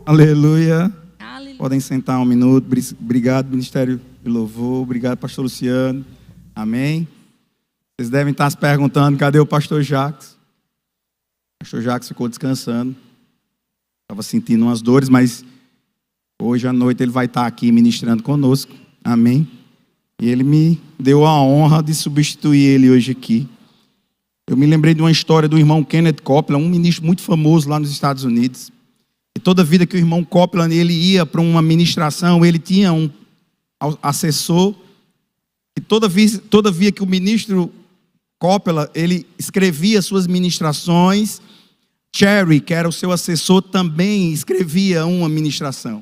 Aleluia. Aleluia. Podem sentar um minuto. Obrigado, Ministério de Louvor. Obrigado, Pastor Luciano. Amém. Vocês devem estar se perguntando, cadê o Pastor Jacques? O Pastor Jacques ficou descansando. Estava sentindo umas dores, mas hoje à noite ele vai estar aqui ministrando conosco. Amém. E ele me deu a honra de substituir ele hoje aqui. Eu me lembrei de uma história do irmão Kenneth Copeland, um ministro muito famoso lá nos Estados Unidos. E toda vida que o irmão Copeland ele ia para uma ministração, ele tinha um assessor. E toda vez que o ministro Copeland ele escrevia suas ministrações, Cherry, que era o seu assessor, também escrevia uma ministração.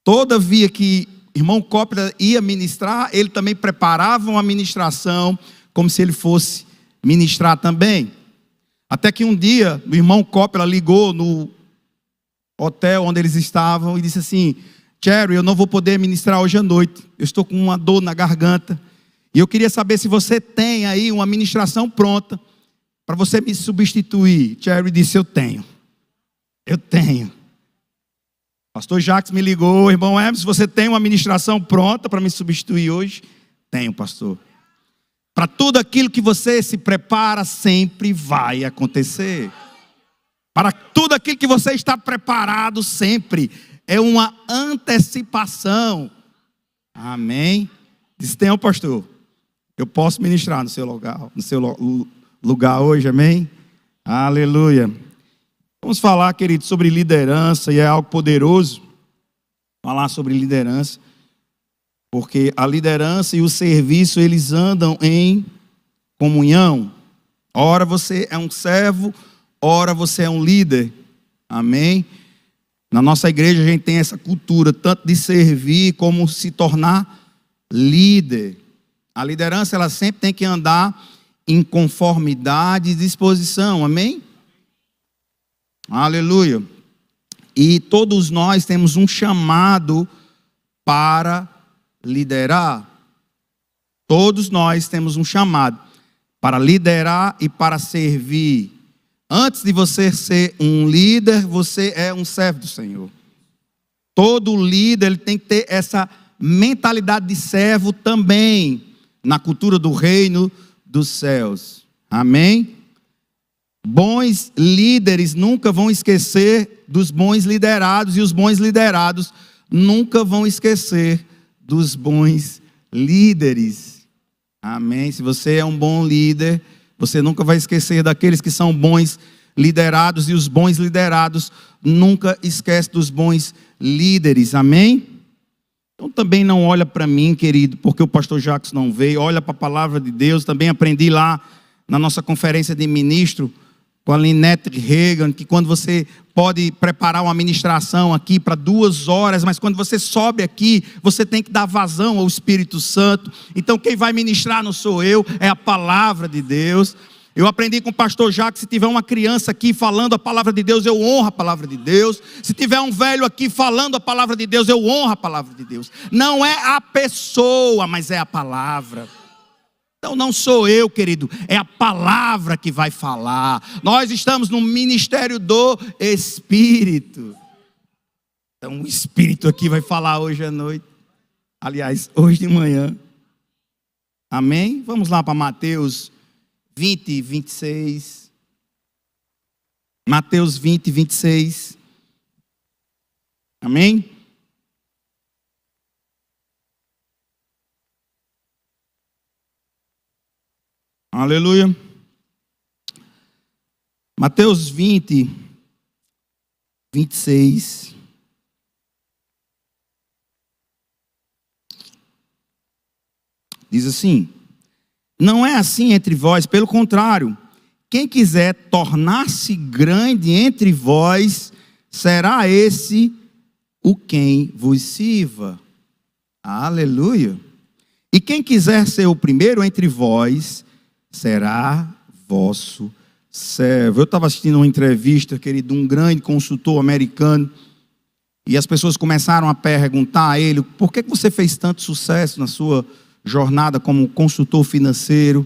Toda vez que o irmão Copeland ia ministrar, ele também preparava uma ministração como se ele fosse ministrar também. Até que um dia, o irmão Copeland ligou no hotel onde eles estavam e disse assim: Cherry, eu não vou poder ministrar hoje à noite. Eu estou com uma dor na garganta. E eu queria saber se você tem aí uma ministração pronta para você me substituir. Cherry disse: eu tenho. Eu tenho. Pastor Jacques me ligou: irmão Emerson, você tem uma ministração pronta para me substituir hoje? Tenho, pastor. Para tudo aquilo que você se prepara, sempre vai acontecer. Para tudo aquilo que você está preparado, sempre é uma antecipação. Amém? Disse: tem, pastor. Eu posso ministrar no seu lugar hoje, amém? Aleluia. Vamos falar, querido, sobre liderança, e é algo poderoso falar sobre liderança. Porque a liderança e o serviço, eles andam em comunhão. Ora você é um servo, ora você é um líder. Amém? Na nossa igreja a gente tem essa cultura, tanto de servir como se tornar líder. A liderança, ela sempre tem que andar em conformidade e disposição. Amém? Aleluia. E todos nós temos um chamado para liderar. Todos nós temos um chamado para liderar e para servir. Antes de você ser um líder, você é um servo do Senhor. Todo líder ele tem que ter essa mentalidade de servo também na cultura do reino dos céus. Amém? Bons líderes nunca vão esquecer dos bons liderados, e os bons liderados nunca vão esquecer dos bons líderes. Amém? Se você é um bom líder, você nunca vai esquecer daqueles que são bons liderados, e os bons liderados nunca esquecem dos bons líderes. Amém? Então também não olha para mim, querido, porque o pastor Jacques não veio. Olha para a palavra de Deus. Também aprendi lá na nossa conferência de ministro com a Lynette Reagan, que quando você pode preparar uma ministração aqui para 2 horas, mas quando você sobe aqui, você tem que dar vazão ao Espírito Santo. Então quem vai ministrar não sou eu, é a palavra de Deus. Eu aprendi com o pastor Jacques, se tiver uma criança aqui falando a palavra de Deus, eu honro a palavra de Deus. Se tiver um velho aqui falando a palavra de Deus, eu honro a palavra de Deus. Não é a pessoa, mas é a palavra. Então não sou eu, querido, é a palavra que vai falar. Nós estamos no ministério do Espírito. Então o Espírito aqui vai falar hoje à noite. Aliás, hoje de manhã. Amém? Vamos lá para Mateus 20, 26. Mateus 20, 26. Amém? Aleluia. Mateus 20, 26. Diz assim: não é assim entre vós, pelo contrário, quem quiser tornar-se grande entre vós, será esse o quem vos sirva. Aleluia. E quem quiser ser o primeiro entre vós, será vosso servo. Eu estava assistindo uma entrevista, querido, de um grande consultor americano, e as pessoas começaram a perguntar a ele: por que você fez tanto sucesso na sua jornada como consultor financeiro?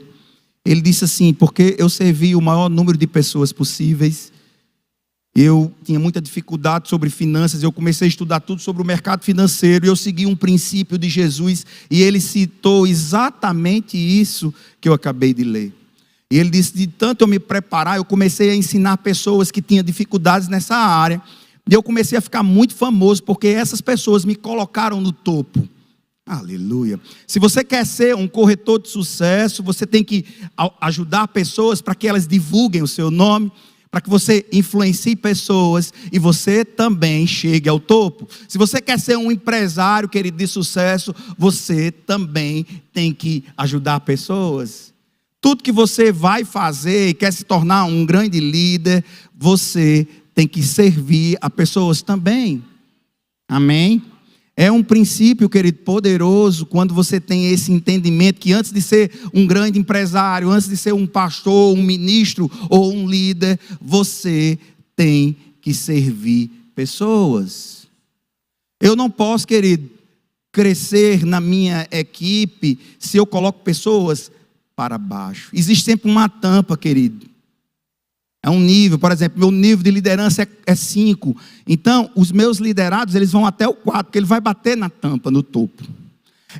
Ele disse assim: porque eu servi o maior número de pessoas possíveis, Eu tinha muita dificuldade sobre finanças, eu comecei a estudar tudo sobre o mercado financeiro, e eu segui um princípio de Jesus, e ele citou exatamente isso que eu acabei de ler. E ele disse, de tanto eu me preparar, eu comecei a ensinar pessoas que tinham dificuldades nessa área, e eu comecei a ficar muito famoso, porque essas pessoas me colocaram no topo. Aleluia. Se você quer ser um corretor de sucesso, você tem que ajudar pessoas para que elas divulguem o seu nome, para que você influencie pessoas e você também chegue ao topo. Se você quer ser um empresário, querido, de sucesso, você também tem que ajudar pessoas. Tudo que você vai fazer e quer se tornar um grande líder, você tem que servir a pessoas também. Amém? É um princípio, querido, poderoso, quando você tem esse entendimento que antes de ser um grande empresário, antes de ser um pastor, um ministro ou um líder, você tem que servir pessoas. Eu não posso, querido, crescer na minha equipe se eu coloco pessoas para baixo. Existe sempre uma tampa, querido. É um nível, por exemplo, meu nível de liderança é 5. Então, os meus liderados, eles vão até o 4, porque ele vai bater na tampa, no topo.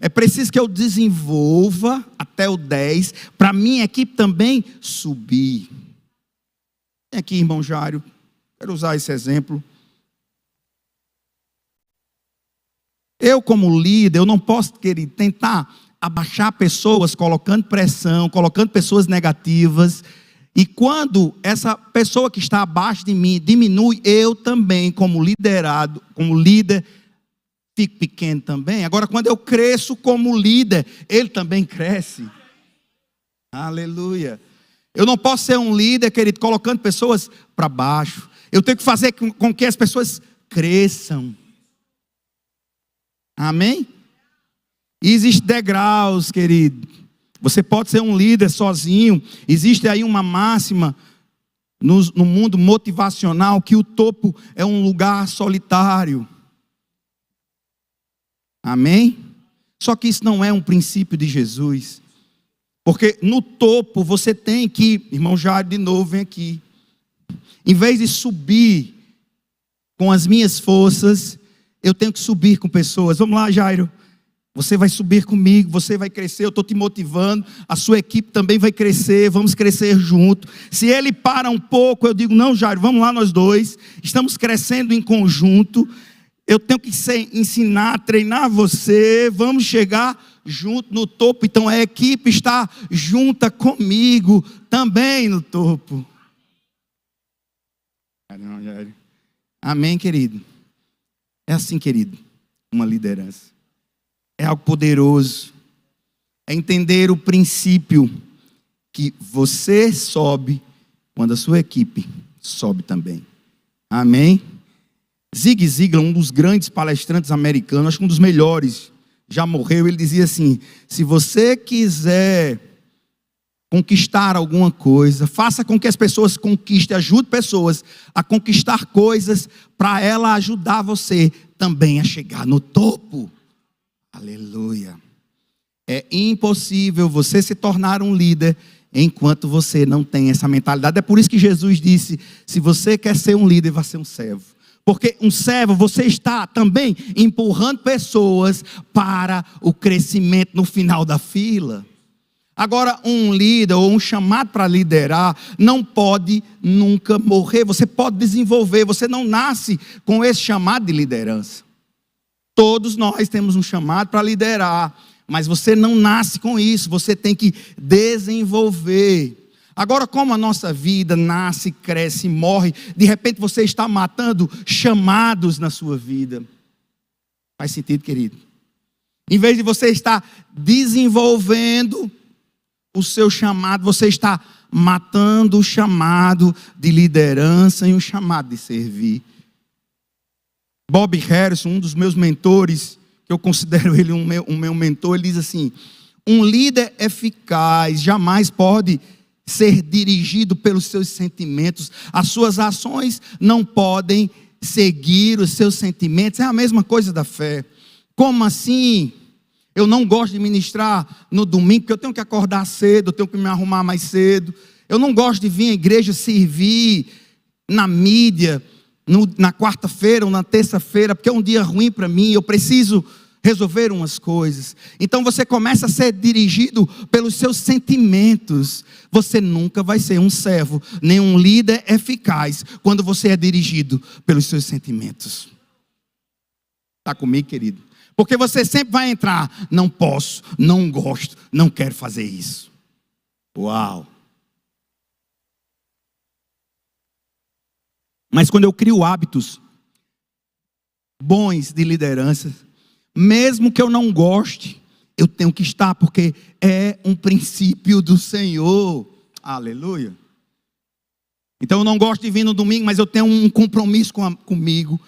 É preciso que eu desenvolva até o 10, para a minha equipe também subir. Vem aqui, irmão Jário, quero usar esse exemplo. Eu, como líder, eu não posso, querido, tentar abaixar pessoas, colocando pressão, colocando pessoas negativas. E quando essa pessoa que está abaixo de mim diminui, eu também, como liderado, como líder, fico pequeno também. Agora, quando eu cresço como líder, ele também cresce. Aleluia. Eu não posso ser um líder, querido, colocando pessoas para baixo. Eu tenho que fazer com que as pessoas cresçam. Amém? E existem degraus, querido. Você pode ser um líder sozinho. Existe aí uma máxima no mundo motivacional que o topo é um lugar solitário. Amém? Só que isso não é um princípio de Jesus. Porque no topo você tem que, irmão Jairo, de novo, vem aqui. Em vez de subir com as minhas forças, eu tenho que subir com pessoas. Vamos lá, Jairo. Você vai subir comigo, você vai crescer, eu estou te motivando, a sua equipe também vai crescer, vamos crescer junto. Se ele para um pouco, eu digo, não, Jairo, vamos lá nós dois, estamos crescendo em conjunto, eu tenho que ensinar, treinar você, vamos chegar junto no topo. Então a equipe está junta comigo também no topo. Amém, querido? É assim, querido, uma liderança. É algo poderoso. É entender o princípio que você sobe quando a sua equipe sobe também. Amém? Zig Ziglar, um dos grandes palestrantes americanos, acho que um dos melhores, já morreu. Ele dizia assim: se você quiser conquistar alguma coisa, faça com que as pessoas conquistem, ajude pessoas a conquistar coisas para ela ajudar você também a chegar no topo. Aleluia. É impossível você se tornar um líder enquanto você não tem essa mentalidade. É por isso que Jesus disse, se você quer ser um líder, vá ser um servo. Porque um servo, você está também empurrando pessoas para o crescimento no final da fila. Agora, um líder ou um chamado para liderar não pode nunca morrer. Você pode desenvolver, você não nasce com esse chamado de liderança. Todos nós temos um chamado para liderar, mas você não nasce com isso, você tem que desenvolver. Agora, como a nossa vida nasce, cresce, morre, de repente você está matando chamados na sua vida. Faz sentido, querido? Em vez de você estar desenvolvendo o seu chamado, você está matando o chamado de liderança e o chamado de servir. Bob Harrison, um dos meus mentores, que eu considero ele um meu mentor, ele diz assim: um líder eficaz jamais pode ser dirigido pelos seus sentimentos. As suas ações não podem seguir os seus sentimentos. É a mesma coisa da fé. Como assim? Eu não gosto de ministrar no domingo, porque eu tenho que acordar cedo, eu tenho que me arrumar mais cedo. Eu não gosto de vir à igreja servir na mídia. na quarta-feira ou na terça-feira, porque é um dia ruim para mim, eu preciso resolver umas coisas. Então você começa a ser dirigido pelos seus sentimentos. Você nunca vai ser um servo, nem um líder eficaz, quando você é dirigido pelos seus sentimentos. Está comigo, querido? Porque você sempre vai entrar, não posso, não gosto, não quero fazer isso. Uau! Mas quando eu crio hábitos bons de liderança, mesmo que eu não goste, eu tenho que estar, porque é um princípio do Senhor. Aleluia. Então eu não gosto de vir no domingo, mas eu tenho um compromisso comigo,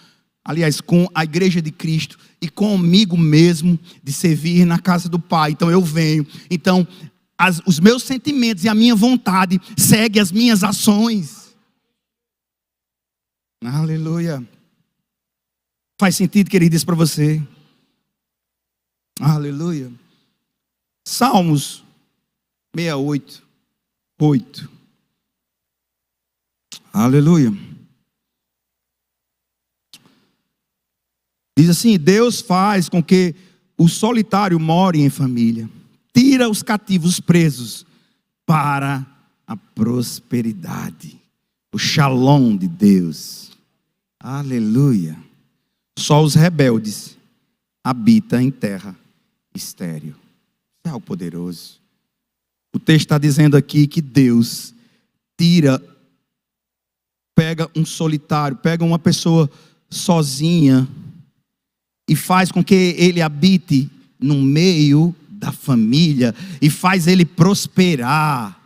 aliás, com a igreja de Cristo e comigo mesmo, de servir na casa do Pai. Então eu venho. Então os meus sentimentos e a minha vontade seguem as minhas ações. Aleluia. Faz sentido, querido, isso para você? Aleluia. Salmos 68, 8. Aleluia. Diz assim: Deus faz com que o solitário more em família, tira os cativos presos para a prosperidade. O shalom de Deus. Aleluia. Só os rebeldes habitam em terra estéril. É o poderoso. O texto está dizendo aqui que Deus pega um solitário, pega uma pessoa sozinha e faz com que ele habite no meio da família e faz ele prosperar.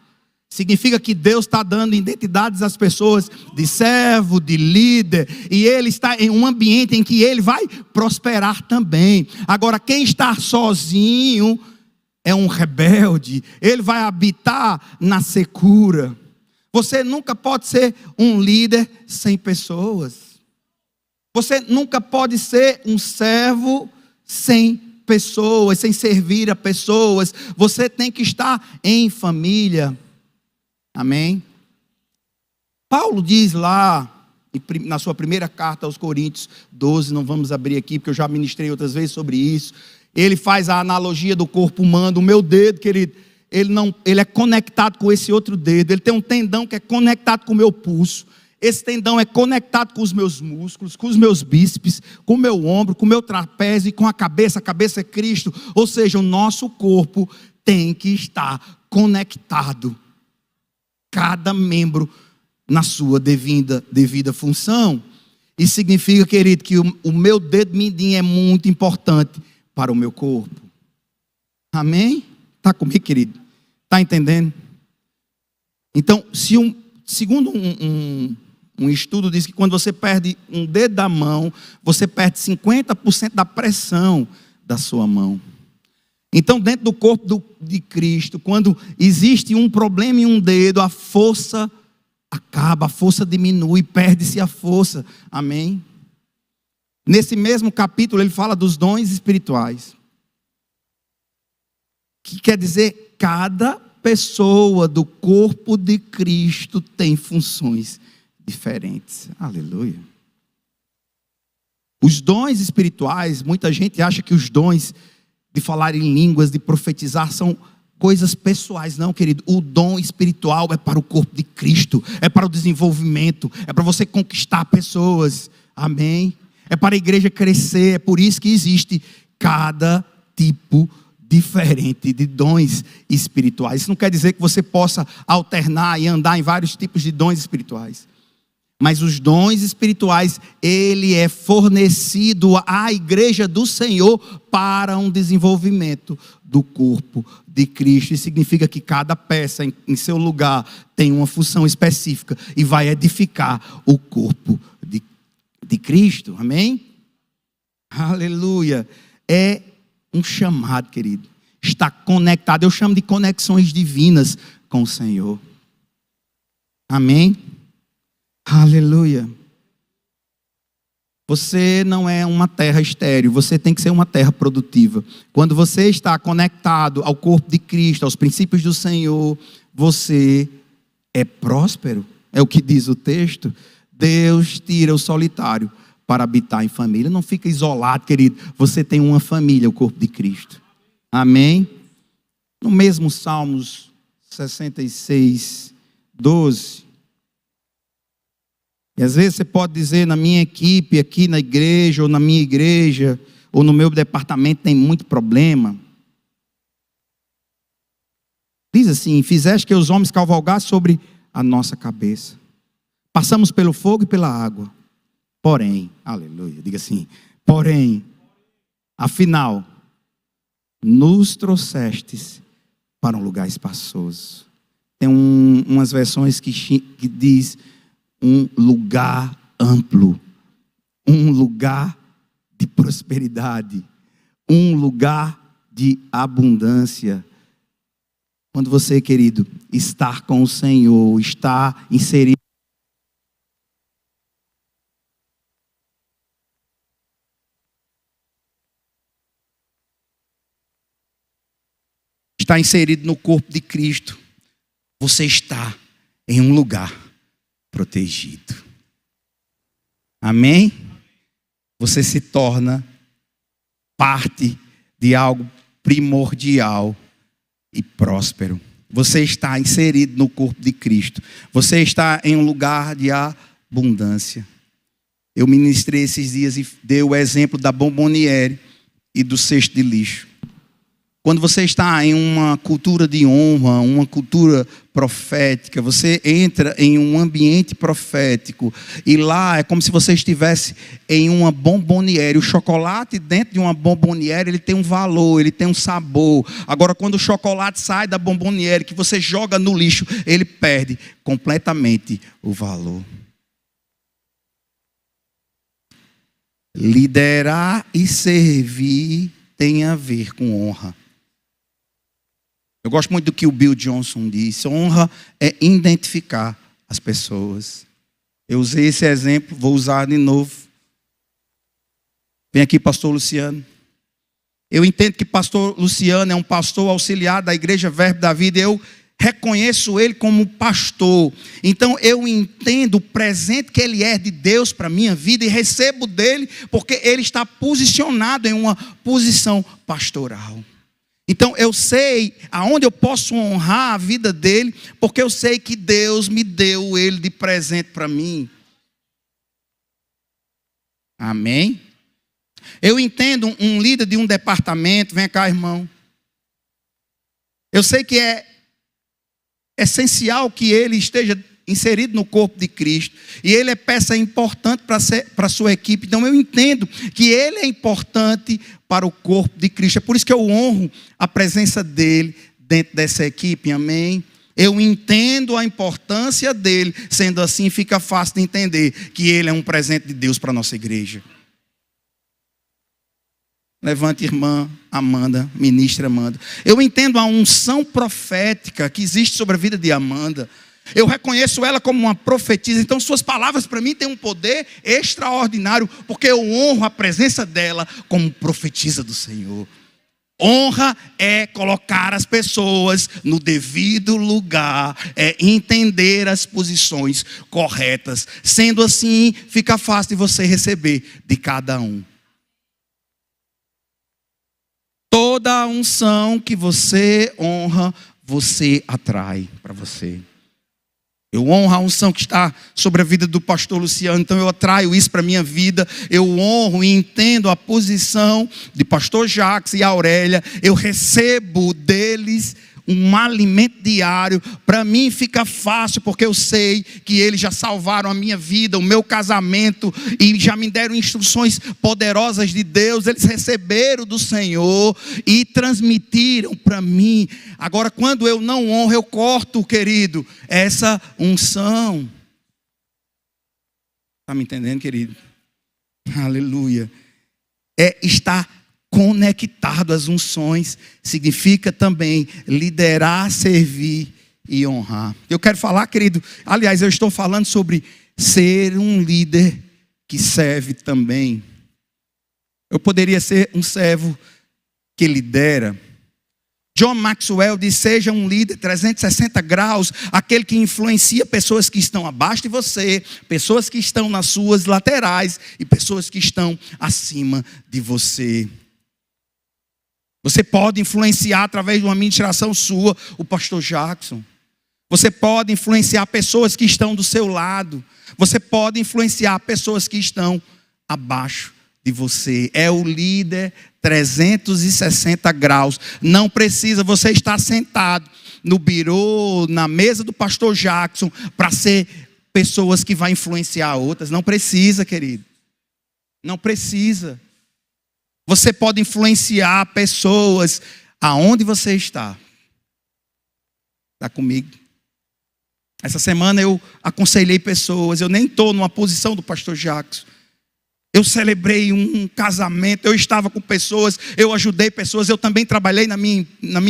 Significa que Deus está dando identidades às pessoas de servo, de líder, e ele está em um ambiente em que ele vai prosperar também. Agora, quem está sozinho é um rebelde, ele vai habitar na secura. Você nunca pode ser um líder sem pessoas. Você nunca pode ser um servo sem pessoas, sem servir a pessoas. Você tem que estar em família. Amém? Paulo diz lá, na sua primeira carta aos Coríntios 12, não vamos abrir aqui, porque eu já ministrei outras vezes sobre isso. Ele faz a analogia do corpo humano. O meu dedo, querido, ele é conectado com esse outro dedo. Ele tem um tendão que é conectado com o meu pulso. Esse tendão é conectado com os meus músculos, com os meus bíceps, com o meu ombro, com o meu trapézio e com a cabeça. A cabeça é Cristo. Ou seja, o nosso corpo tem que estar conectado. Cada membro na sua devida função. Isso significa, querido, que o meu dedo mindinho é muito importante para o meu corpo. Amém? Está comigo, querido? Está entendendo? Então, segundo um estudo diz que quando você perde um dedo da mão, você perde 50% da pressão da sua mão. Então, dentro do corpo de Cristo, quando existe um problema em um dedo, a força acaba, a força diminui, perde-se a força. Amém? Nesse mesmo capítulo, ele fala dos dons espirituais. Que quer dizer, cada pessoa do corpo de Cristo tem funções diferentes. Aleluia. Os dons espirituais, muita gente acha que os dons de falar em línguas, de profetizar, são coisas pessoais. Não, querido, o dom espiritual é para o corpo de Cristo, é para o desenvolvimento, é para você conquistar pessoas. Amém? É para a igreja crescer. É por isso que existe cada tipo diferente de dons espirituais. Isso não quer dizer que você possa alternar e andar em vários tipos de dons espirituais. Mas os dons espirituais, ele é fornecido à igreja do Senhor para um desenvolvimento do corpo de Cristo. Isso significa que cada peça em seu lugar tem uma função específica e vai edificar o corpo de Cristo. Amém? Aleluia. É um chamado, querido. Está conectado. Eu chamo de conexões divinas com o Senhor. Amém? Aleluia. Você não é uma terra estéril, você tem que ser uma terra produtiva. Quando você está conectado ao corpo de Cristo, aos princípios do Senhor, você é próspero. É o que diz o texto. Deus tira o solitário para habitar em família. Não fica isolado, querido. Você tem uma família, o corpo de Cristo. Amém? No mesmo Salmos 66, 12. E às vezes você pode dizer, na minha equipe, aqui na igreja, ou na minha igreja, ou no meu departamento tem muito problema. Diz assim: fizeste que os homens cavalgassem sobre a nossa cabeça. Passamos pelo fogo e pela água. Porém, aleluia, diga assim, porém, afinal, nos trouxestes para um lugar espaçoso. Tem umas versões que diz um lugar amplo, um lugar de prosperidade, um lugar de abundância. Quando você, querido, estar com o Senhor, estar inserido, está inserido no corpo de Cristo, você está em um lugar protegido. Amém? Você se torna parte de algo primordial e próspero. Você está inserido no corpo de Cristo. Você está em um lugar de abundância. Eu ministrei esses dias e dei o exemplo da bomboniere e do cesto de lixo. Quando você está em uma cultura de honra, uma cultura profética, você entra em um ambiente profético e lá é como se você estivesse em uma bomboniere. O chocolate dentro de uma bomboniere, ele tem um valor, ele tem um sabor. Agora, quando o chocolate sai da bomboniere, que você joga no lixo, ele perde completamente o valor. Liderar e servir tem a ver com honra. Eu gosto muito do que o Bill Johnson disse. Honra é identificar as pessoas. Eu usei esse exemplo, vou usar de novo. Vem aqui, pastor Luciano. Eu entendo que pastor Luciano é um pastor auxiliar da Igreja Verbo da Vida. Eu reconheço ele como pastor. Então eu entendo o presente que ele é de Deus para a minha vida e recebo dele porque ele está posicionado em uma posição pastoral. Então eu sei aonde eu posso honrar a vida dele, porque eu sei que Deus me deu ele de presente para mim. Amém? Eu entendo um líder de um departamento, vem cá, irmão. Eu sei que é essencial que ele esteja inserido no corpo de Cristo. E ele é peça importante para a sua equipe. Então eu entendo que ele é importante para o corpo de Cristo. É por isso que eu honro a presença dele dentro dessa equipe. Amém? Eu entendo a importância dele. Sendo assim, fica fácil de entender que ele é um presente de Deus para a nossa igreja. Levante, irmã Amanda, ministra Amanda. Eu entendo a unção profética que existe sobre a vida de Amanda. Eu reconheço ela como uma profetisa. Então suas palavras para mim têm um poder extraordinário, porque eu honro a presença dela como profetisa do Senhor. Honra é colocar as pessoas no devido lugar, é entender as posições corretas. Sendo assim, fica fácil de você receber de cada um. Toda a unção que você honra, você atrai para você. Eu honro a unção que está sobre a vida do pastor Luciano, então eu atraio isso para a minha vida. Eu honro e entendo a posição de pastor Jacques e Aurélia. Eu recebo deles um alimento diário. Para mim fica fácil, porque eu sei que eles já salvaram a minha vida, o meu casamento, e já me deram instruções poderosas de Deus. Eles receberam do Senhor e transmitiram para mim. Agora, quando eu não honro, eu corto, querido, essa unção. Está me entendendo, querido? Aleluia. É estar conectado às unções significa também liderar, servir e honrar. Eu quero falar, querido, aliás, eu estou falando sobre ser um líder que serve também. Eu poderia ser um servo que lidera, John Maxwell diz: seja um líder 360 graus, aquele que influencia pessoas que estão abaixo de você, pessoas que estão nas suas laterais e pessoas que estão acima de você. Você pode influenciar através de uma ministração sua, o pastor Jackson. Você pode influenciar pessoas que estão do seu lado. Você pode influenciar pessoas que estão abaixo de você. É o líder 360 graus. Não precisa você estar sentado no birô, na mesa do pastor Jackson, para ser pessoas que vão influenciar outras. Não precisa, querido. Não precisa. Você pode influenciar pessoas aonde você está. Está comigo? Essa semana eu aconselhei pessoas. Eu nem estou numa posição do pastor Jackson. Eu celebrei um casamento, eu estava com pessoas, eu ajudei pessoas, eu também trabalhei na minha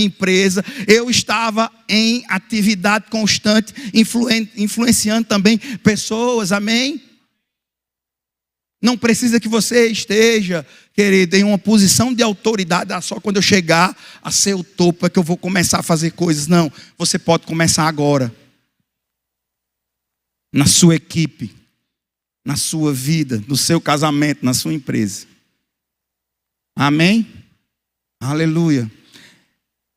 empresa, eu estava em atividade constante, influenciando também pessoas, amém? Não precisa que você esteja, querido, em uma posição de autoridade, só quando eu chegar a ser o topo é que eu vou começar a fazer coisas. Não, você pode começar agora, na sua equipe, na sua vida, no seu casamento, na sua empresa. Amém? Aleluia.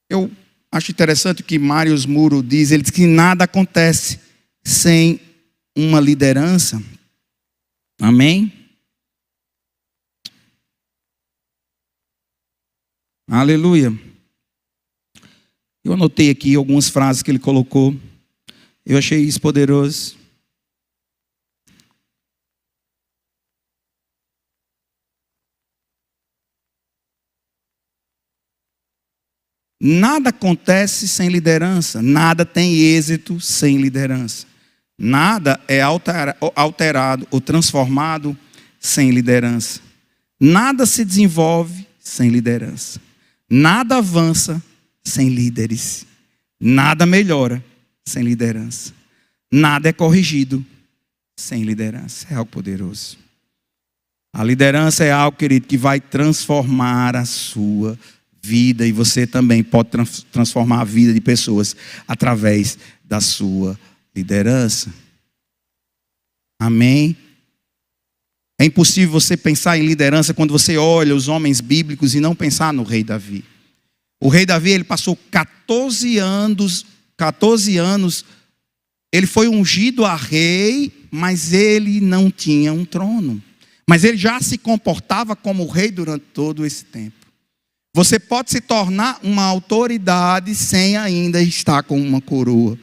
Eu acho interessante o que Marius Muro diz. Ele diz que nada acontece sem uma liderança. Amém? Aleluia. Eu anotei aqui algumas frases que ele colocou. Eu achei isso poderoso. Nada acontece sem liderança. Nada tem êxito sem liderança. Nada é alterado ou transformado sem liderança. Nada se desenvolve sem liderança. Nada avança sem líderes. Nada melhora sem liderança. Nada é corrigido sem liderança. É algo poderoso. A liderança é algo, querido, que vai transformar a sua vida, e você também pode transformar a vida de pessoas através da sua liderança. Amém? É impossível você pensar em liderança quando você olha os homens bíblicos e não pensar no rei Davi. O rei Davi, ele passou 14 anos, ele foi ungido a rei, mas ele não tinha um trono. Mas ele já se comportava como rei durante todo esse tempo. Você pode se tornar uma autoridade sem ainda estar com uma coroa.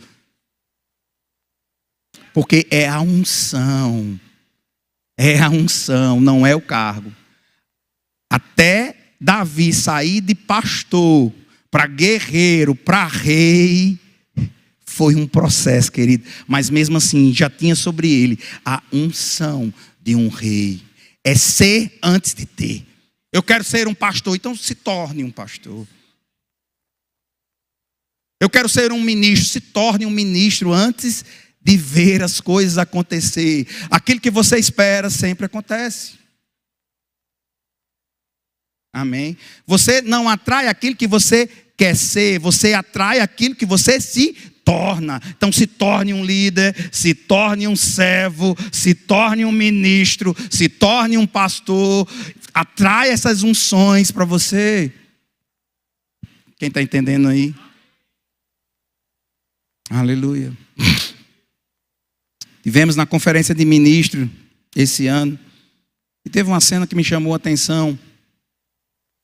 Porque é a unção. É a unção, não é o cargo. Até Davi sair de pastor para guerreiro, para rei, foi um processo, querido. Mas mesmo assim, já tinha sobre ele a unção de um rei. É ser antes de ter. Eu quero ser um pastor, então se torne um pastor. Eu quero ser um ministro, se torne um ministro antes de ver as coisas acontecer. Aquilo que você espera sempre acontece. Amém? Você não atrai aquilo que você quer ser, você atrai aquilo que você se torna. Então se torne um líder, se torne um servo, se torne um ministro, se torne um pastor. Atrai essas unções para você. Quem está entendendo aí? Aleluia. Tivemos na conferência de ministro esse ano, e teve uma cena que me chamou a atenção.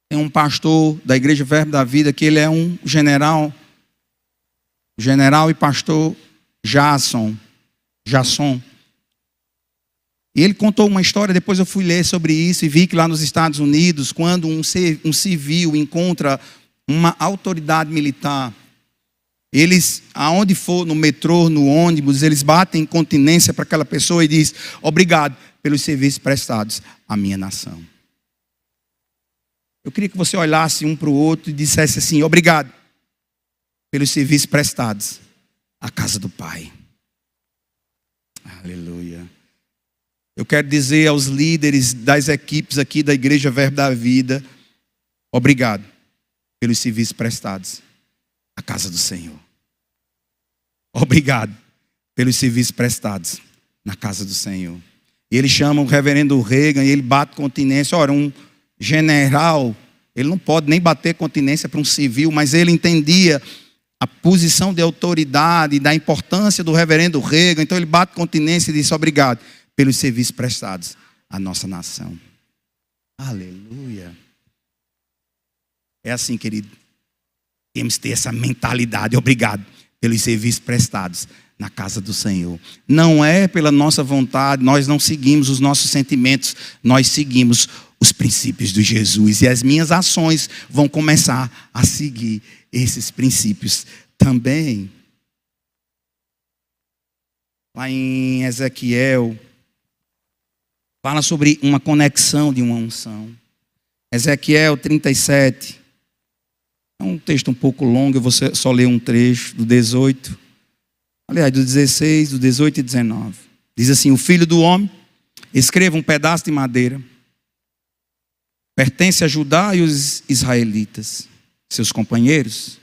Tem um pastor da Igreja Verbo da Vida, que ele é um general e pastor Jason. E ele contou uma história, depois eu fui ler sobre isso e vi que lá nos Estados Unidos, quando um civil encontra uma autoridade militar, eles, aonde for, no metrô, no ônibus, eles batem continência para aquela pessoa e diz: obrigado pelos serviços prestados à minha nação. Eu queria que você olhasse um para o outro e dissesse assim: obrigado pelos serviços prestados à casa do Pai. Aleluia. Eu quero dizer aos líderes das equipes aqui da Igreja Verbo da Vida: obrigado pelos serviços prestados à casa do Senhor. Obrigado pelos serviços prestados na casa do Senhor. E ele chama o reverendo Reagan e ele bate continência. Ora, um general, ele não pode nem bater continência para um civil, mas ele entendia a posição de autoridade e da importância do reverendo Reagan. Então ele bate continência e diz: obrigado pelos serviços prestados à nossa nação. Aleluia. É assim, querido. Temos que ter essa mentalidade. Obrigado pelos serviços prestados na casa do Senhor. Não é pela nossa vontade, nós não seguimos os nossos sentimentos, nós seguimos os princípios de Jesus. E as minhas ações vão começar a seguir esses princípios também. Lá em Ezequiel, fala sobre uma conexão de uma unção. Ezequiel 37. É um texto um pouco longo, eu vou só ler um trecho do 18. Aliás, do 16, do 18 e 19. Diz assim: o filho do homem, escreva um pedaço de madeira. Pertence a Judá e os israelitas, seus companheiros.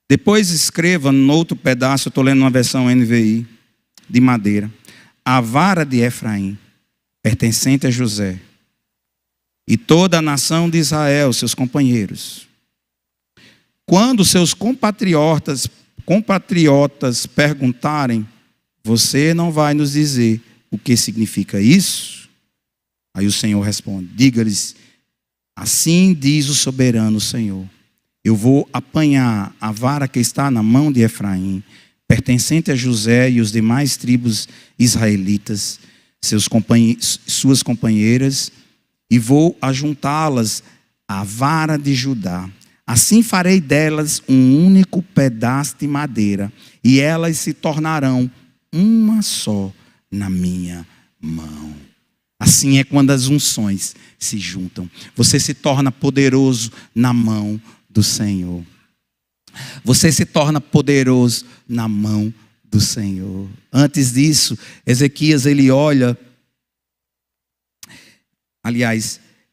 Depois escreva no outro pedaço, eu estou lendo uma versão NVI, de madeira. A vara de Efraim, pertencente a José. E toda a nação de Israel, seus companheiros. Quando seus compatriotas perguntarem: você não vai nos dizer o que significa isso? Aí o Senhor responde: diga-lhes, assim diz o soberano Senhor, eu vou apanhar a vara que está na mão de Efraim, pertencente a José e os demais tribos israelitas, suas companheiras, e vou ajuntá-las à vara de Judá. Assim farei delas um único pedaço de madeira, e elas se tornarão uma só na minha mão. Assim é quando as unções se juntam. Você se torna poderoso na mão do Senhor. Você se torna poderoso na mão do Senhor. Antes disso, Ezequias,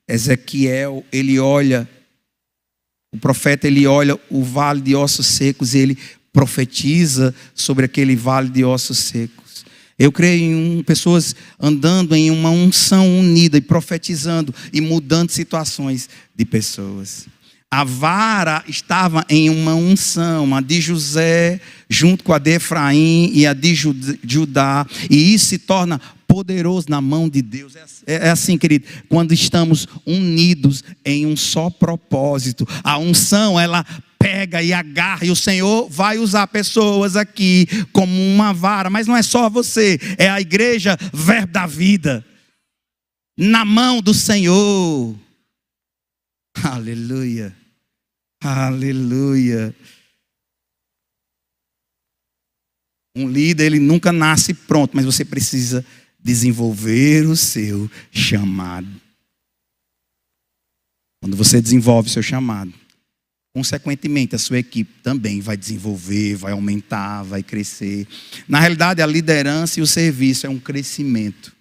Ezequiel, o profeta, ele olha o vale de ossos secos e ele profetiza sobre aquele vale de ossos secos. Eu creio em pessoas andando em uma unção unida e profetizando e mudando situações de pessoas. A vara estava em uma unção, a de José junto com a de Efraim e a de Judá, e isso se torna poderoso na mão de Deus. É assim, querido, quando estamos unidos em um só propósito. A unção, ela pega e agarra, e o Senhor vai usar pessoas aqui como uma vara, mas não é só você, é a igreja Verbo da Vida, na mão do Senhor. Aleluia, aleluia. Um líder, ele nunca nasce pronto, mas você precisa desenvolver o seu chamado. Quando você desenvolve o seu chamado, consequentemente a sua equipe também vai desenvolver, vai aumentar, vai crescer. Na realidade, a liderança e o serviço é um crescimento.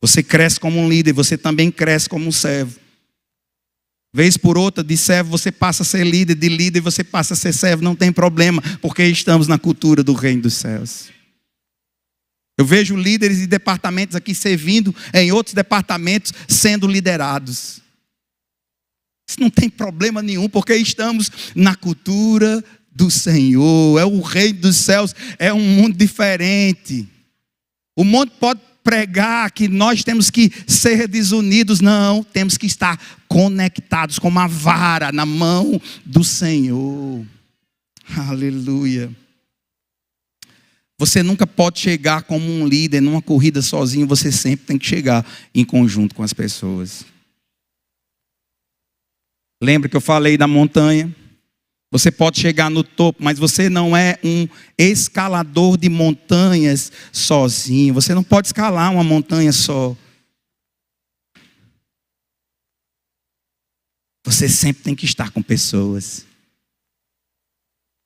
Você cresce como um líder, você também cresce como um servo. Vez por outra, de servo você passa a ser líder, de líder você passa a ser servo, não tem problema, porque estamos na cultura do reino dos céus. Eu vejo líderes de departamentos aqui servindo em outros departamentos sendo liderados. Isso não tem problema nenhum, porque estamos na cultura do Senhor. É o reino dos céus, é um mundo diferente. O mundo pode pregar que nós temos que ser desunidos, não, temos que estar conectados com uma vara na mão do Senhor. Aleluia. Você nunca pode chegar como um líder numa corrida sozinho, você sempre tem que chegar em conjunto com as pessoas. Lembra que eu falei da montanha? Você pode chegar no topo, mas você não é um escalador de montanhas sozinho. Você não pode escalar uma montanha só. Você sempre tem que estar com pessoas.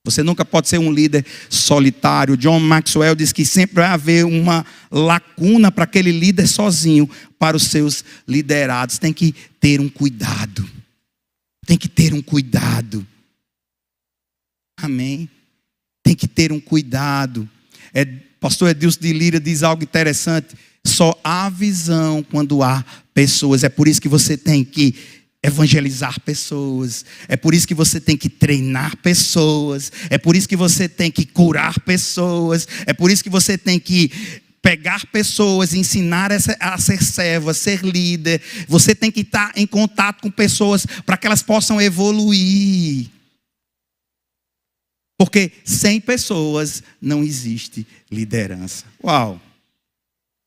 Você nunca pode ser um líder solitário. John Maxwell diz que sempre vai haver uma lacuna para aquele líder sozinho, para os seus liderados. Tem que ter um cuidado. Tem que ter um cuidado. Amém? Tem que ter um cuidado. Pastor Edilson de Lira diz algo interessante. Só há visão quando há pessoas. É por isso que você tem que evangelizar pessoas. É por isso que você tem que treinar pessoas. É por isso que você tem que curar pessoas. É por isso que você tem que pegar pessoas, ensinar a ser servo, a ser líder. Você tem que estar em contato com pessoas para que elas possam evoluir. Porque sem pessoas não existe liderança. Uau!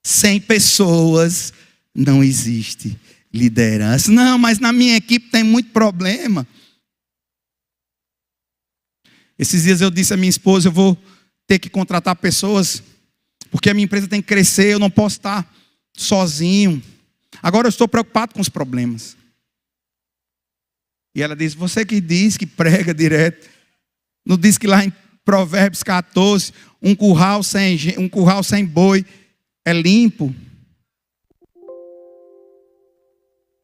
Sem pessoas não existe liderança. Não, mas na minha equipe tem muito problema. Esses dias eu disse à minha esposa, eu vou ter que contratar pessoas, porque a minha empresa tem que crescer, eu não posso estar sozinho. Agora eu estou preocupado com os problemas. E ela disse, você que diz, que prega direto, não diz que lá em Provérbios 14, um curral sem boi é limpo?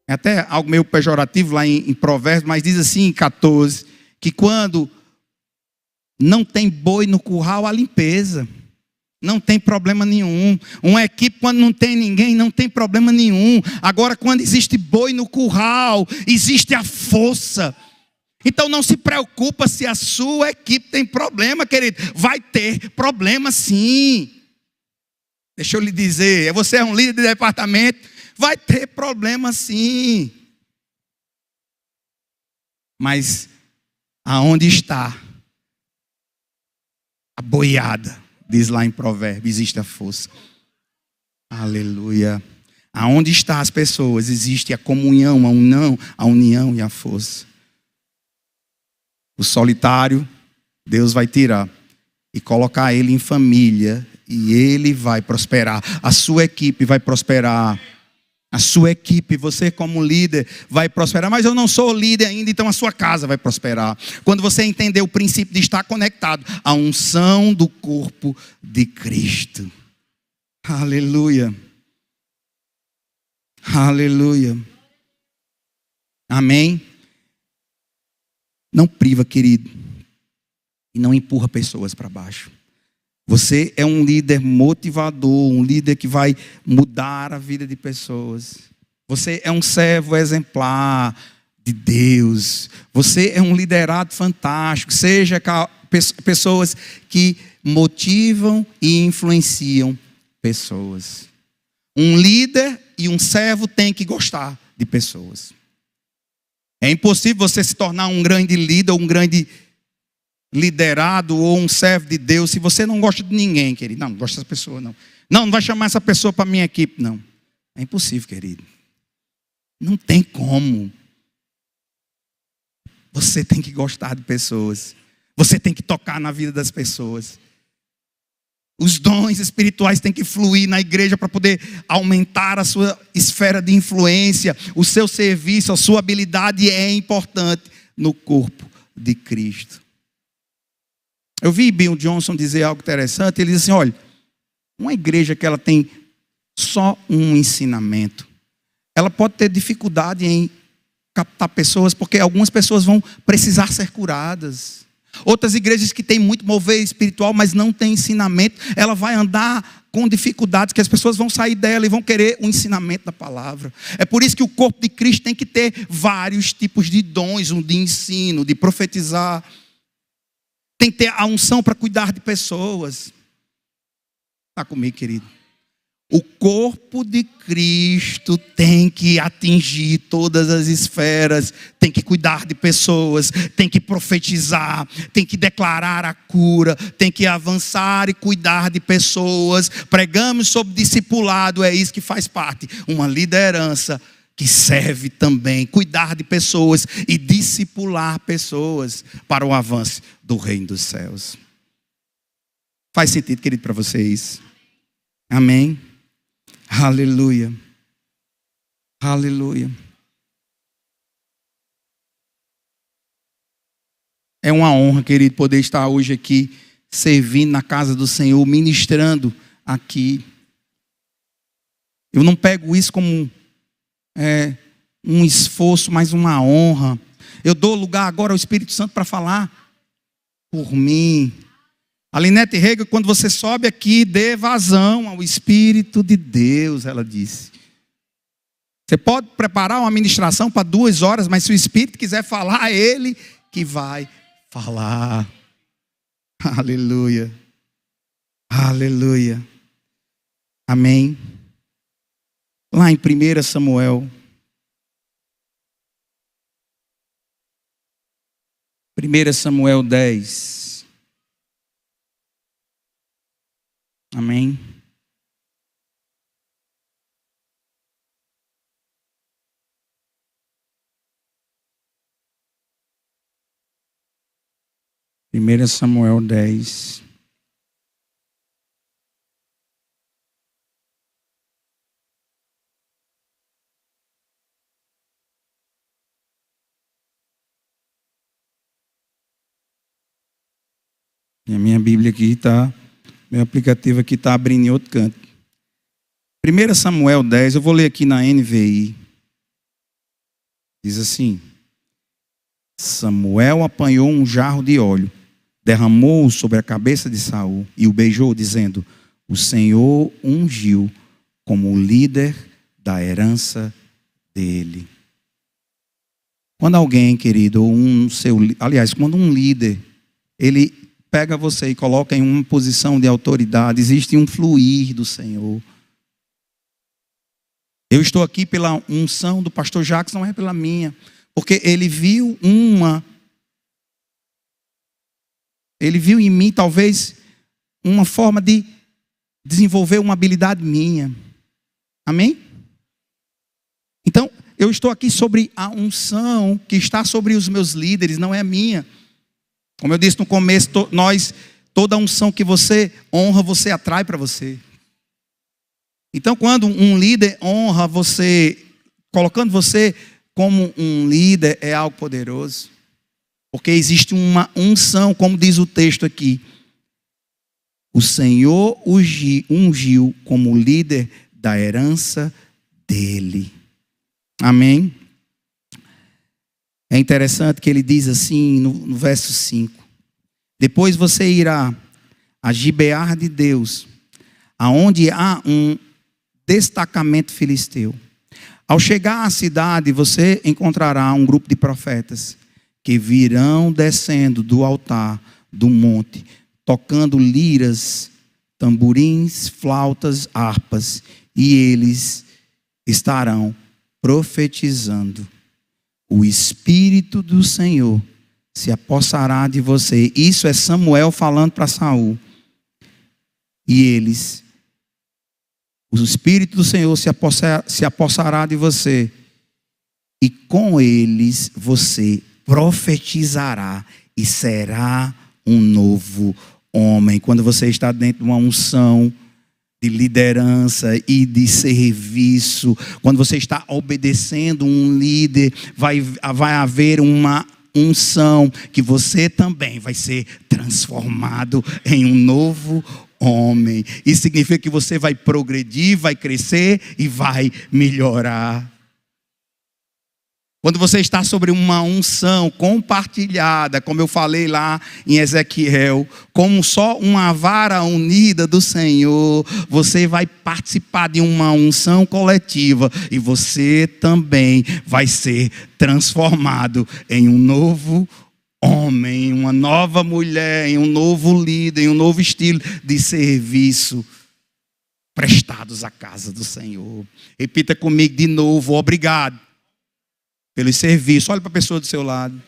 É até algo meio pejorativo lá em Provérbios, mas diz assim em 14, que quando não tem boi no curral, há limpeza. Não tem problema nenhum. Uma equipe, quando não tem ninguém, não tem problema nenhum. Agora, quando existe boi no curral, existe a força. Então não se preocupa se a sua equipe tem problema, querido. Vai ter problema sim. Deixa eu lhe dizer, você é um líder de departamento, vai ter problema sim. Mas aonde está a boiada? Diz lá em Provérbios, existe a força. Aleluia. Aonde estão as pessoas, existe a comunhão, a união e a força. O solitário, Deus vai tirar e colocar ele em família e ele vai prosperar. A sua equipe vai prosperar. A sua equipe, você como líder, vai prosperar. Mas eu não sou líder ainda, então a sua casa vai prosperar. Quando você entender o princípio de estar conectado à unção do corpo de Cristo. Aleluia. Aleluia. Amém? Não priva, querido. E não empurra pessoas para baixo. Você é um líder motivador, um líder que vai mudar a vida de pessoas. Você é um servo exemplar de Deus. Você é um liderado fantástico. Seja pessoas que motivam e influenciam pessoas. Um líder e um servo tem que gostar de pessoas. É impossível você se tornar um grande líder, um grande liderado ou um servo de Deus se você não gosta de ninguém, querido. Não gosta dessa pessoa, não. Não vai chamar essa pessoa para a minha equipe, não. É impossível, querido. Não tem como. Você tem que gostar de pessoas. Você tem que tocar na vida das pessoas. Os dons espirituais têm que fluir na igreja para poder aumentar a sua esfera de influência. O seu serviço, a sua habilidade é importante no corpo de Cristo. Eu vi Bill Johnson dizer algo interessante. Ele diz assim, olha, uma igreja que ela tem só um ensinamento, ela pode ter dificuldade em captar pessoas, porque algumas pessoas vão precisar ser curadas. Outras igrejas que têm muito mover espiritual, mas não tem ensinamento, ela vai andar com dificuldades, que as pessoas vão sair dela e vão querer o ensinamento da palavra. É por isso que o corpo de Cristo tem que ter vários tipos de dons, um de ensino, de profetizar. Tem que ter a unção para cuidar de pessoas. Está comigo, querido? O corpo de Cristo tem que atingir todas as esferas, tem que cuidar de pessoas, tem que profetizar, tem que declarar a cura, tem que avançar e cuidar de pessoas. Pregamos sobre discipulado, é isso que faz parte. Uma liderança que serve também cuidar de pessoas e discipular pessoas para o avanço do reino dos céus. Faz sentido, querido, para vocês? Amém? Aleluia. Aleluia. É uma honra, querido, poder estar hoje aqui, servindo na casa do Senhor, ministrando aqui. Eu não pego isso como um esforço, mas uma honra. Eu dou lugar agora ao Espírito Santo para falar por mim. A Linete Rega, quando você sobe aqui, dê vazão ao Espírito de Deus, ela disse. Você pode preparar uma ministração para 2 horas, mas se o Espírito quiser falar, é Ele que vai falar. Aleluia. Aleluia. Amém. Lá em 1 Samuel. 1 Samuel 10. Amém. Primeira Samuel 10. E a minha Bíblia aqui está, meu aplicativo aqui está abrindo em outro canto. 1 Samuel 10, eu vou ler aqui na NVI. Diz assim: Samuel apanhou um jarro de óleo, derramou-o sobre a cabeça de Saul e o beijou, dizendo: o Senhor ungiu como o líder da herança dele. Quando alguém, querido, quando um líder, ele pega você e coloca em uma posição de autoridade, existe um fluir do Senhor. Eu estou aqui pela unção do pastor Jacques, não é pela minha, porque ele viu em mim talvez uma forma de desenvolver uma habilidade minha. Amém? Então, eu estou aqui sobre a unção que está sobre os meus líderes, não é a minha. Como eu disse no começo, toda unção que você honra, você atrai para você. Então, quando um líder honra você, colocando você como um líder, é algo poderoso. Porque existe uma unção, como diz o texto aqui. O Senhor ungiu como líder da herança dele. Amém? É interessante que ele diz assim no verso 5. Depois você irá a Gibear de Deus, aonde há um destacamento filisteu. Ao chegar à cidade, você encontrará um grupo de profetas que virão descendo do altar do monte, tocando liras, tamborins, flautas, harpas, e eles estarão profetizando. O Espírito do Senhor se apossará de você. Isso é Samuel falando para Saul. E o Espírito do Senhor se apossará de você. E com eles você profetizará e será um novo homem. Quando você está dentro de uma unção de liderança e de serviço, quando você está obedecendo um líder, vai haver uma unção que você também vai ser transformado em um novo homem. Isso significa que você vai progredir, vai crescer e vai melhorar. Quando você está sobre uma unção compartilhada, como eu falei lá em Ezequiel, como só uma vara unida do Senhor, você vai participar de uma unção coletiva e você também vai ser transformado em um novo homem, em uma nova mulher, em um novo líder, em um novo estilo de serviço prestados à casa do Senhor. Repita comigo de novo: obrigado pelos serviços. Olha para a pessoa do seu lado.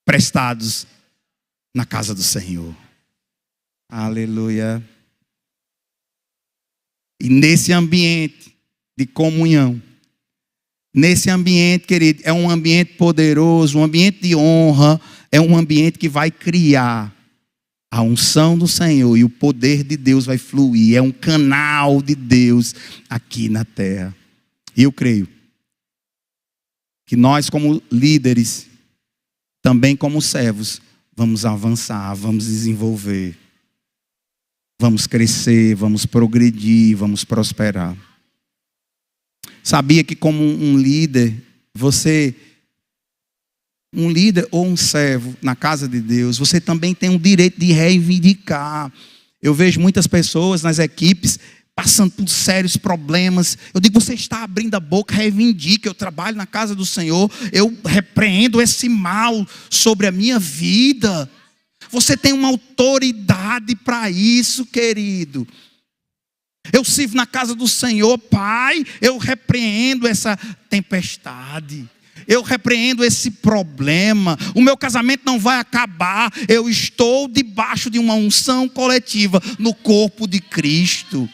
Prestados na casa do Senhor. Aleluia. E nesse ambiente de comunhão, nesse ambiente, querido, é um ambiente poderoso, um ambiente de honra, é um ambiente que vai criar a unção do Senhor e o poder de Deus vai fluir. É um canal de Deus aqui na terra. E eu creio que nós, como líderes, também como servos, vamos avançar, vamos desenvolver, vamos crescer, vamos progredir, vamos prosperar. Sabia que como um líder, você um líder ou um servo na casa de Deus, você também tem o direito de reivindicar. Eu vejo muitas pessoas nas equipes passando por sérios problemas. Eu digo, você está abrindo a boca, reivindique. Eu trabalho na casa do Senhor, eu repreendo esse mal sobre a minha vida. Você tem uma autoridade para isso, querido. Eu sirvo na casa do Senhor, Pai, eu repreendo essa tempestade. Eu repreendo esse problema. O meu casamento não vai acabar. Eu estou debaixo de uma unção coletiva no corpo de Cristo.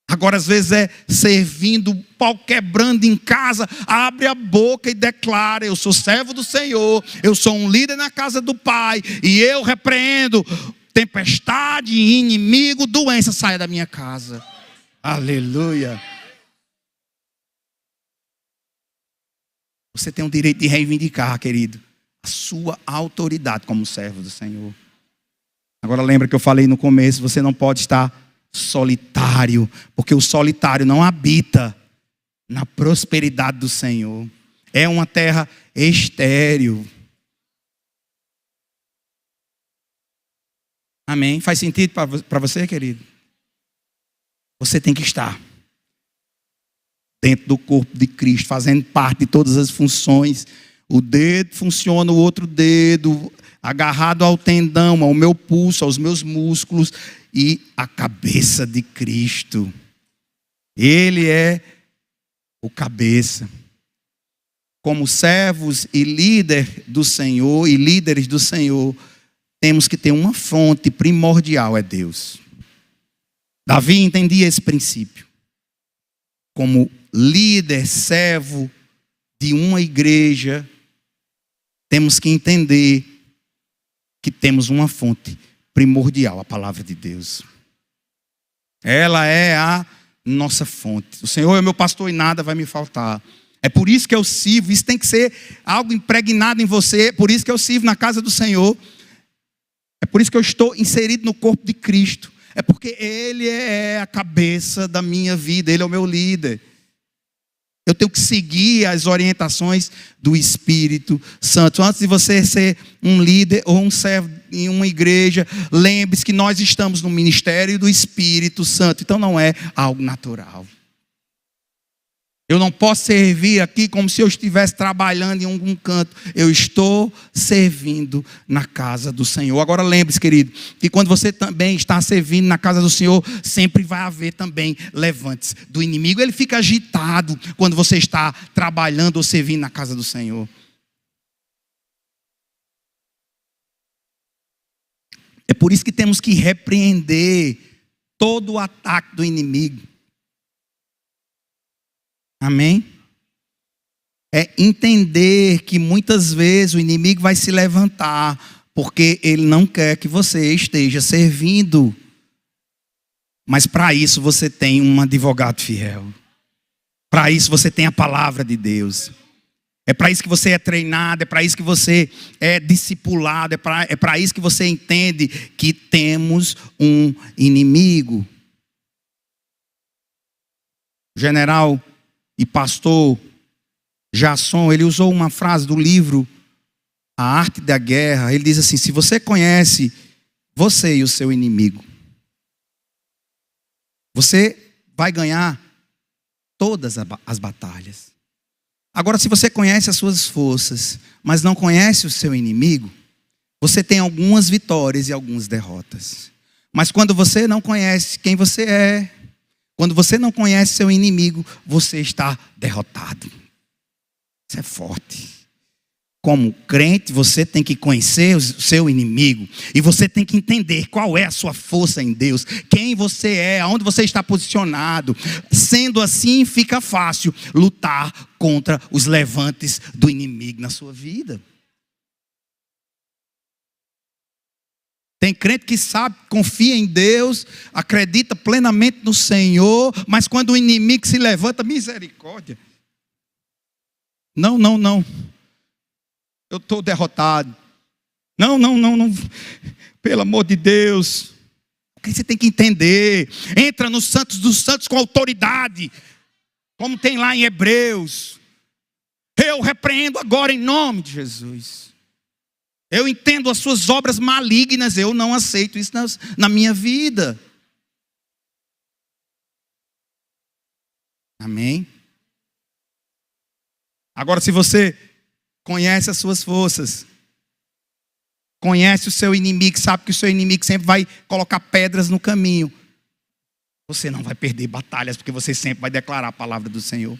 Agora, às vezes é servindo, pau quebrando em casa, abre a boca e declara: eu sou servo do Senhor, eu sou um líder na casa do Pai, e eu repreendo tempestade, inimigo, doença, saia da minha casa. Aleluia. Você tem o direito de reivindicar, querido, a sua autoridade como servo do Senhor. Agora lembra que eu falei no começo, você não pode estar solitário, porque o solitário não habita na prosperidade do Senhor. É uma terra estéril. Amém? Faz sentido para você, querido? Você tem que estar dentro do corpo de Cristo, fazendo parte de todas as funções. O dedo funciona, o outro dedo, agarrado ao tendão, ao meu pulso, aos meus músculos, e a cabeça de Cristo. Ele é o cabeça. Como servos e líder do Senhor, e líderes do Senhor, temos que ter uma fonte primordial, é Deus. Davi entendia esse princípio. Como líder, servo de uma igreja, temos que entender que temos uma fonte primordial, a palavra de Deus. Ela é a nossa fonte. O Senhor é meu pastor e nada vai me faltar. É por isso que eu sirvo. Isso tem que ser algo impregnado em você. É por isso que eu sirvo na casa do Senhor. É por isso que eu estou inserido no corpo de Cristo. É porque Ele é a cabeça da minha vida. Ele é o meu líder. Eu tenho que seguir as orientações do Espírito Santo. Antes de você ser um líder ou um servo em uma igreja, lembre-se que nós estamos no ministério do Espírito Santo. Então não é algo natural. Eu não posso servir aqui como se eu estivesse trabalhando em algum canto. Eu estou servindo na casa do Senhor. Agora lembre-se, querido, que quando você também está servindo na casa do Senhor, sempre vai haver também levantes do inimigo. Ele fica agitado quando você está trabalhando ou servindo na casa do Senhor. É por isso que temos que repreender todo o ataque do inimigo. Amém? É entender que muitas vezes o inimigo vai se levantar porque ele não quer que você esteja servindo. Mas para isso você tem um advogado fiel. Para isso você tem a palavra de Deus. É para isso que você é treinado, é para isso que você é discipulado, é para isso que você entende que temos um inimigo. General e pastor Jason, ele usou uma frase do livro A Arte da Guerra. Ele diz assim: se você conhece você e o seu inimigo, você vai ganhar todas as batalhas. Agora, se você conhece as suas forças, mas não conhece o seu inimigo, você tem algumas vitórias e algumas derrotas. Mas quando você não conhece quem você é, quando você não conhece seu inimigo, você está derrotado. Isso é forte. Como crente, você tem que conhecer o seu inimigo. E você tem que entender qual é a sua força em Deus. Quem você é, aonde você está posicionado. Sendo assim, fica fácil lutar contra os levantes do inimigo na sua vida. Tem crente que sabe, confia em Deus, acredita plenamente no Senhor, mas quando o inimigo se levanta, misericórdia. Não. Eu estou derrotado. Não. Pelo amor de Deus. Porque você tem que entender. Entra nos santos dos santos com autoridade. Como tem lá em Hebreus. Eu repreendo agora em nome de Jesus. Eu entendo as suas obras malignas, eu não aceito isso na minha vida. Amém? Agora, se você conhece as suas forças, conhece o seu inimigo, sabe que o seu inimigo sempre vai colocar pedras no caminho, você não vai perder batalhas, porque você sempre vai declarar a palavra do Senhor.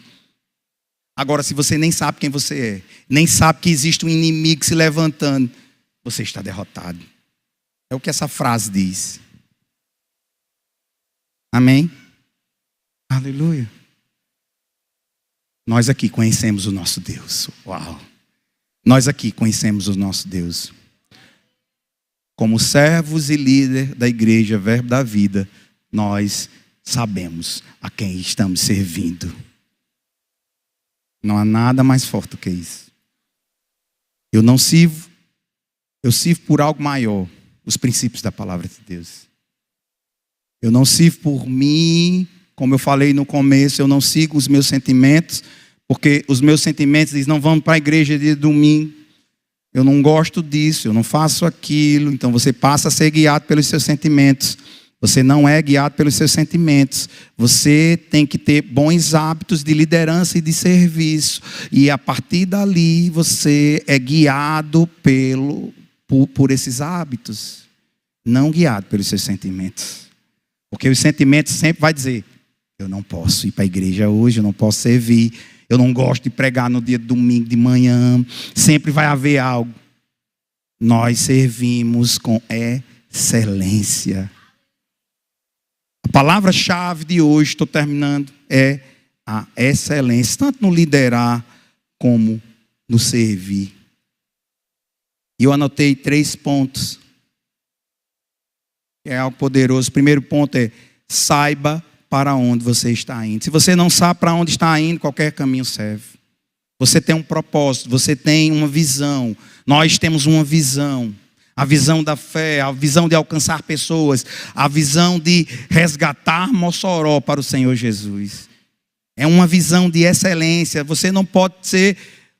Agora, se você nem sabe quem você é, nem sabe que existe um inimigo se levantando, você está derrotado. É o que essa frase diz. Amém? Aleluia. Nós aqui conhecemos o nosso Deus. Uau! Nós aqui conhecemos o nosso Deus. Como servos e líder da igreja Verbo da Vida, nós sabemos a quem estamos servindo. Não há nada mais forte do que isso. Eu sirvo por algo maior, os princípios da palavra de Deus. Eu não sirvo por mim, como eu falei no começo, eu não sigo os meus sentimentos, porque os meus sentimentos dizem, não vamos para a igreja de domingo, eu não gosto disso, eu não faço aquilo. Então você passa a ser guiado pelos seus sentimentos. Você não é guiado pelos seus sentimentos. Você tem que ter bons hábitos de liderança e de serviço. E a partir dali você é guiado por esses hábitos. Não guiado pelos seus sentimentos. Porque os sentimentos sempre vai dizer, eu não posso ir para a igreja hoje, eu não posso servir. Eu não gosto de pregar no dia de domingo de manhã. Sempre vai haver algo. Nós servimos com excelência. A palavra-chave de hoje, estou terminando, é a excelência. Tanto no liderar como no servir. E eu anotei 3 pontos. Que é algo poderoso. O primeiro ponto é, saiba para onde você está indo. Se você não sabe para onde está indo, qualquer caminho serve. Você tem um propósito, você tem uma visão. Nós temos uma visão. A visão da fé, a visão de alcançar pessoas, a visão de resgatar Mossoró para o Senhor Jesus. É uma visão de excelência. Você não pode ser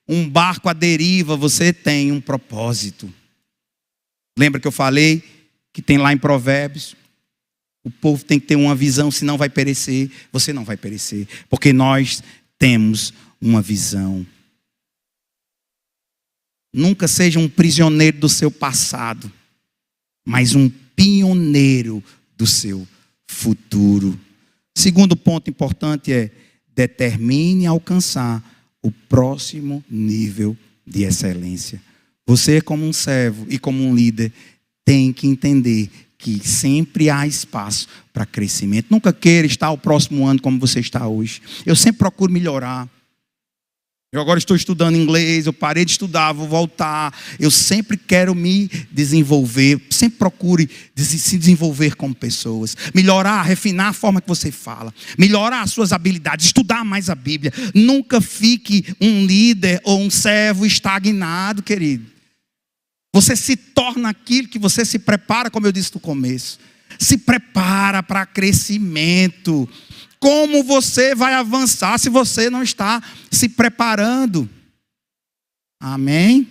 um barco à deriva, você tem um propósito. Lembra que eu falei que tem lá em Provérbios? O povo tem que ter uma visão, senão vai perecer. Você não vai perecer, porque nós temos uma visão. Nunca seja um prisioneiro do seu passado, mas um pioneiro do seu futuro. Segundo ponto importante é, determine alcançar o próximo nível de excelência. Você, como um servo e como um líder, tem que entender que sempre há espaço para crescimento. Nunca queira estar o próximo ano como você está hoje. Eu sempre procuro melhorar. Eu agora estou estudando inglês, eu parei de estudar, vou voltar. Eu sempre quero me desenvolver, sempre procure se desenvolver como pessoas. Melhorar, refinar a forma que você fala. Melhorar as suas habilidades, estudar mais a Bíblia. Nunca fique um líder ou um servo estagnado, querido. Você se torna aquilo que você se prepara, como eu disse no começo. Se prepara para crescimento. Como você vai avançar se você não está se preparando? Amém?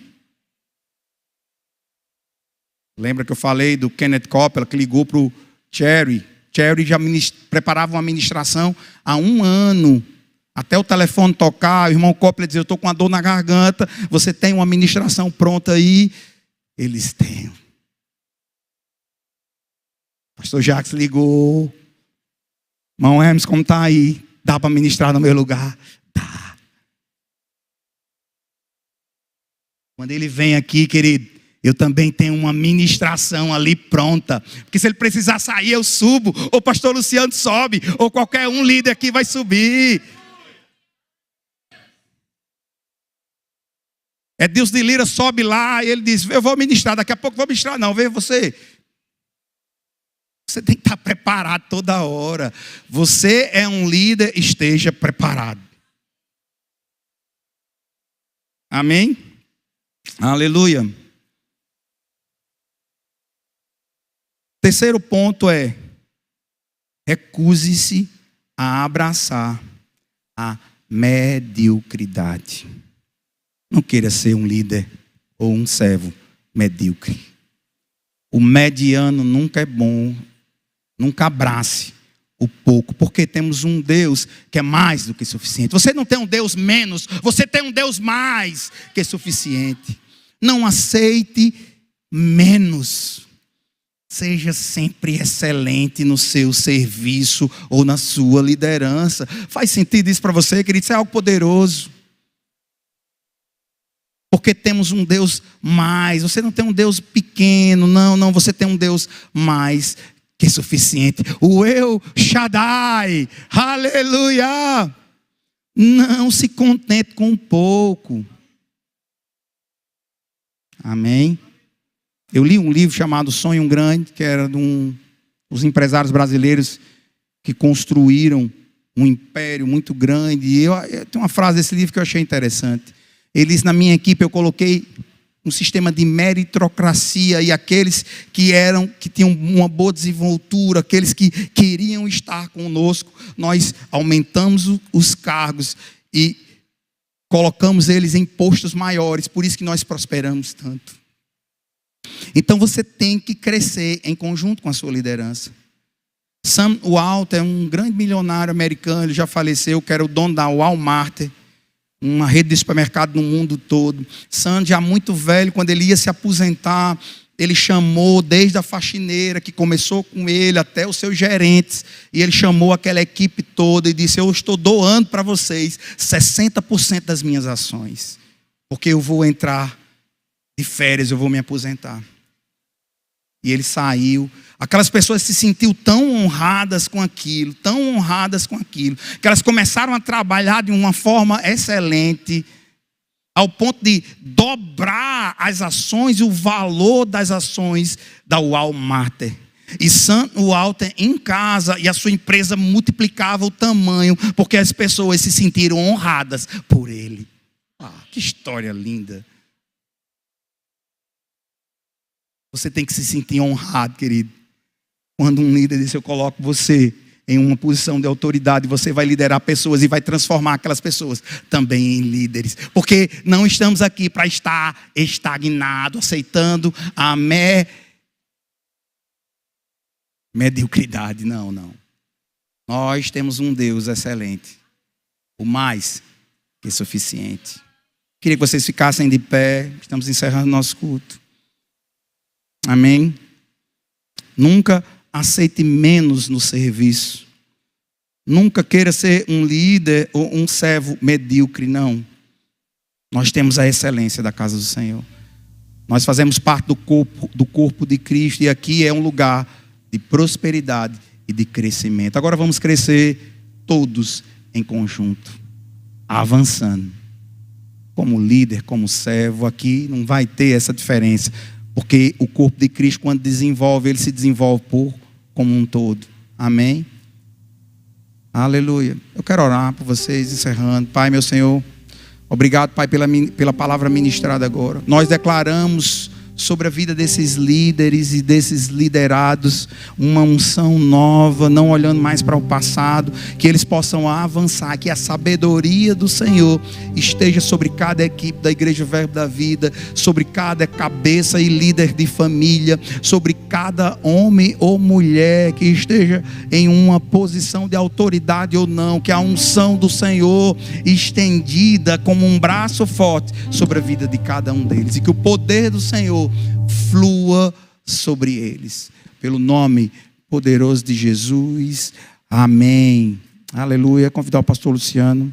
Lembra que eu falei do Kenneth Copeland que ligou para o Cherry? Cherry já preparava uma ministração há 1 ano. Até o telefone tocar, o irmão Copeland dizia, eu estou com uma dor na garganta, você tem uma ministração pronta aí? Eles têm. Pastor Jacques ligou. Irmão Hermes, como está aí? Dá para ministrar no meu lugar? Dá. Quando ele vem aqui, querido, eu também tenho uma ministração ali pronta. Porque se ele precisar sair, eu subo. Ou o pastor Luciano sobe. Ou qualquer um líder aqui vai subir. É Deus de Lira, sobe lá, e ele diz, eu vou ministrar, daqui a pouco vou ministrar, não, veja você. Você tem que estar preparado toda hora. Você é um líder, esteja preparado. Amém? Aleluia. Terceiro ponto é, recuse-se a abraçar a mediocridade. Não queira ser um líder ou um servo medíocre. O mediano nunca é bom. Nunca abrace o pouco, porque temos um Deus que é mais do que suficiente. Você não tem um Deus menos, você tem um Deus mais que suficiente. Não aceite menos. Seja sempre excelente no seu serviço ou na sua liderança. Faz sentido isso para você, querido? Isso é algo poderoso. Porque temos um Deus mais. Você não tem um Deus pequeno, não. Você tem um Deus mais que suficiente. O El Shaddai. Aleluia. Não se contente com pouco. Amém. Eu li um livro chamado Sonho Grande, que era de dos empresários brasileiros que construíram um império muito grande. E eu tenho uma frase desse livro que eu achei interessante. Ele diz: na minha equipe eu coloquei um sistema de meritocracia, e aqueles que tinham uma boa desenvoltura, aqueles que queriam estar conosco, nós aumentamos os cargos e colocamos eles em postos maiores. Por isso que nós prosperamos tanto. Então você tem que crescer em conjunto com a sua liderança. Sam Walton é um grande milionário americano, ele já faleceu, que era o dono da Walmart, uma rede de supermercado no mundo todo. Sam, já muito velho, quando ele ia se aposentar, ele chamou desde a faxineira que começou com ele até os seus gerentes, e ele chamou aquela equipe toda e disse: eu estou doando para vocês 60% das minhas ações, porque eu vou entrar de férias, eu vou me aposentar. E ele saiu. Aquelas pessoas se sentiam tão honradas com aquilo, que elas começaram a trabalhar de uma forma excelente, ao ponto de dobrar as ações e o valor das ações da Walmart. E Sam Walton em casa, e a sua empresa multiplicava o tamanho, porque as pessoas se sentiram honradas por ele. Que história linda. Você tem que se sentir honrado, querido. Quando um líder diz: eu coloco você em uma posição de autoridade, você vai liderar pessoas e vai transformar aquelas pessoas também em líderes. Porque não estamos aqui para estar estagnado, aceitando a mediocridade. Não. Nós temos um Deus excelente, o mais que suficiente. Queria que vocês ficassem de pé. Estamos encerrando nosso culto. Amém? Nunca aceite menos no serviço. Nunca queira ser um líder ou um servo medíocre, não. Nós temos a excelência da casa do Senhor. Nós fazemos parte do corpo de Cristo, e aqui é um lugar de prosperidade e de crescimento. Agora vamos crescer todos em conjunto, avançando. Como líder, como servo, aqui não vai ter essa diferença. Porque o corpo de Cristo, quando desenvolve, ele se desenvolve como um todo. Amém? Aleluia. Eu quero orar por vocês, encerrando. Pai, meu Senhor, obrigado, Pai, pela palavra ministrada agora. Nós declaramos sobre a vida desses líderes e desses liderados uma unção nova, não olhando mais para o passado, que eles possam avançar, que a sabedoria do Senhor esteja sobre cada equipe da Igreja Verbo da Vida, sobre cada cabeça e líder de família, sobre cada homem ou mulher que esteja em uma posição de autoridade ou não, que a unção do Senhor estendida como um braço forte sobre a vida de cada um deles, e que o poder do Senhor flua sobre eles, pelo nome poderoso de Jesus. Amém. Aleluia. Convidar o pastor Luciano.